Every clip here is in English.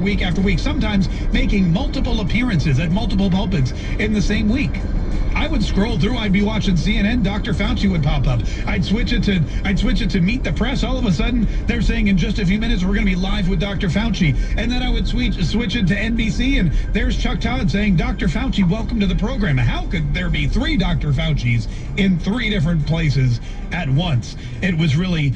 week after week, sometimes making multiple appearances at multiple pulpits in the same week. I would scroll through, I'd be watching CNN, Dr. Fauci would pop up. I'd switch it to Meet the Press. All of a sudden, they're saying in just a few minutes we're going to be live with Dr. Fauci. And then I would switch it to NBC, and there's Chuck Todd saying, Dr. Fauci, welcome to the program. How could there be three Dr. Faucis in three different places at once? It was really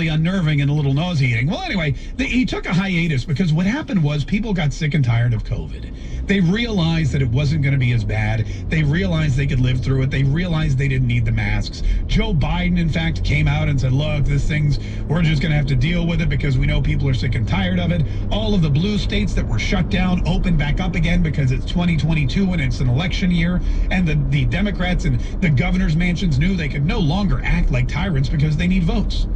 unnerving and a little nauseating. Well, anyway, he took a hiatus because what happened was people got sick and tired of COVID. They realized that it wasn't going to be as bad. They realized they could live through it. They realized they didn't need the masks. Joe Biden, in fact, came out and said, look, we're just going to have to deal with it because we know people are sick and tired of it. All of the blue states that were shut down opened back up again because it's 2022 and it's an election year. And the Democrats and the governor's mansions knew they could no longer act like tyrants because they need votes.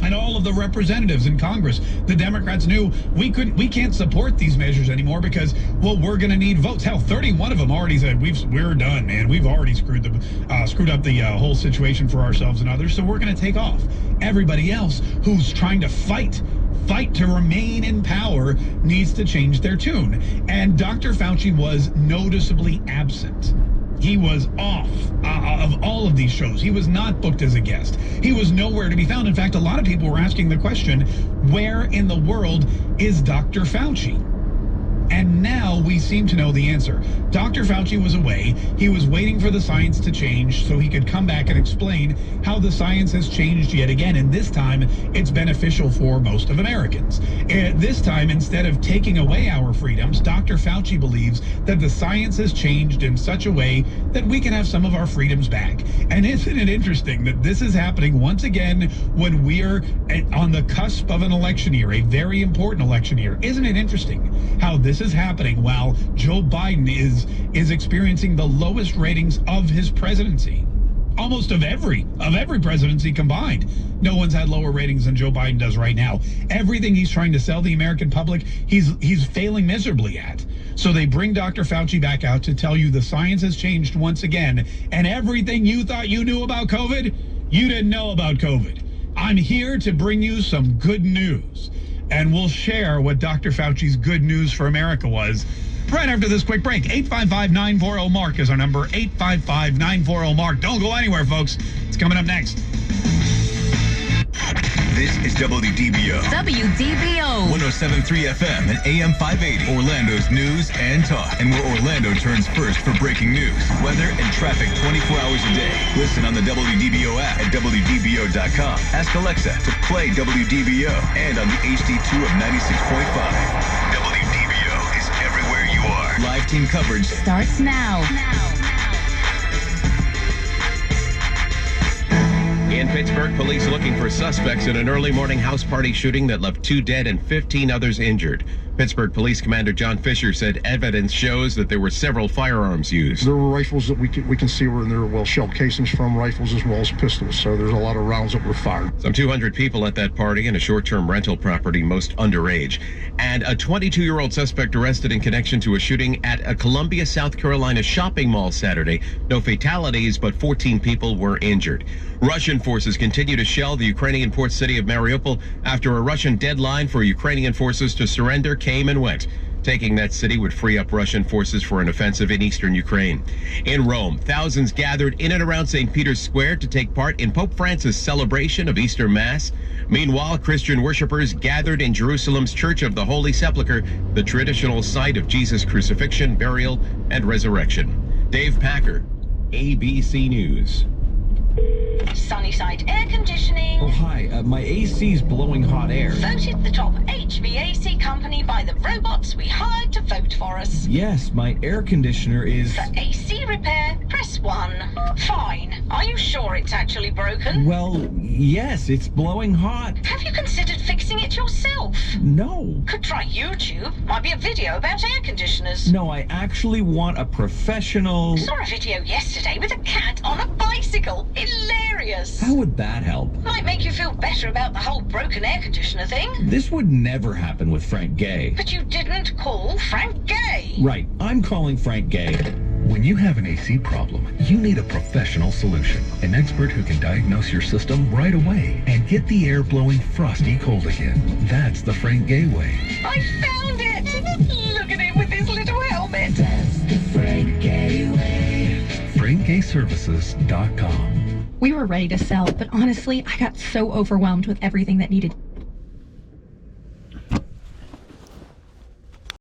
And all of the representatives in Congress, the Democrats knew we can't support these measures anymore because, well, we're going to need votes. Hell, 31 of them already said we're done, man. We've already screwed up the whole situation for ourselves and others, so we're going to take off. Everybody else who's trying to fight to remain in power needs to change their tune. And Dr. Fauci was noticeably absent. He was off of all of these shows. He was not booked as a guest. He was nowhere to be found. In fact, a lot of people were asking the question, where in the world is Dr. Fauci? And now we seem to know the answer. Dr. Fauci was away. He was waiting for the science to change so he could come back and explain how the science has changed yet again. And this time, it's beneficial for most of Americans. This time, instead of taking away our freedoms, Dr. Fauci believes that the science has changed in such a way that we can have some of our freedoms back. And isn't it interesting that this is happening once again when we're on the cusp of an election year, a very important election year? Isn't it interesting how this is happening while Joe Biden is experiencing the lowest ratings of his presidency? Almost of every presidency combined. No one's had lower ratings than Joe Biden does right now. Everything he's trying to sell the American public, he's failing miserably at. So they bring Dr. Fauci back out to tell you the science has changed once again, and everything you thought you knew about COVID, you didn't know about COVID. I'm here to bring you some good news. And we'll share what Dr. Fauci's good news for America was right after this quick break. 855-940-MARK is our number. 855-940-MARK. Don't go anywhere, folks. It's coming up next. This is WDBO. WDBO. 107.3 FM and AM 580. Orlando's news and talk. And where Orlando turns first for breaking news, weather, and traffic 24 hours a day. Listen on the WDBO app at WDBO.com. Ask Alexa to play WDBO and on the HD2 of 96.5. WDBO is everywhere you are. Live team coverage starts now. In Pittsburgh, police looking for suspects in an early morning house party shooting that left 2 dead and 15 others injured. Pittsburgh Police Commander John Fisher said evidence shows that there were several firearms used. There were rifles that we can see were in there, well, shell casings from rifles as well as pistols. So there's a lot of rounds that were fired. Some 200 people at that party in a short-term rental property, most underage. And a 22-year-old suspect arrested in connection to a shooting at a Columbia, South Carolina shopping mall Saturday. No fatalities, but 14 people were injured. Russian forces continue to shell the Ukrainian port city of Mariupol after a Russian deadline for Ukrainian forces to surrender came and went. Taking that city would free up Russian forces for an offensive in eastern Ukraine. In Rome, thousands gathered in and around St. Peter's Square to take part in Pope Francis' celebration of Easter Mass. Meanwhile, Christian worshipers gathered in Jerusalem's Church of the Holy Sepulchre, the traditional site of Jesus' crucifixion, burial, and resurrection. Dave Packer, ABC News. Sunnyside Air Conditioning. Oh, hi. My AC's blowing hot air. Voted the top HVAC company by the robots we hired to vote for us. Yes, my air conditioner is... For AC repair, press 1. Fine. Are you sure it's actually broken? Well, yes, it's blowing hot. Have you considered fixing it yourself? No. Could try YouTube. Might be a video about air conditioners. No, I actually want a professional... Saw a video yesterday with a cat on a bicycle. Hilarious. How would that help? Might make you feel better about the whole broken air conditioner thing. This would never happen with Frank Gay. But you didn't call Frank Gay. Right, I'm calling Frank Gay. When you have an AC problem, you need a professional solution. An expert who can diagnose your system right away and get the air blowing frosty cold again. That's the Frank Gay way. I found it! FrankGayServices.com. We were ready to sell, but honestly, I got so overwhelmed with everything that needed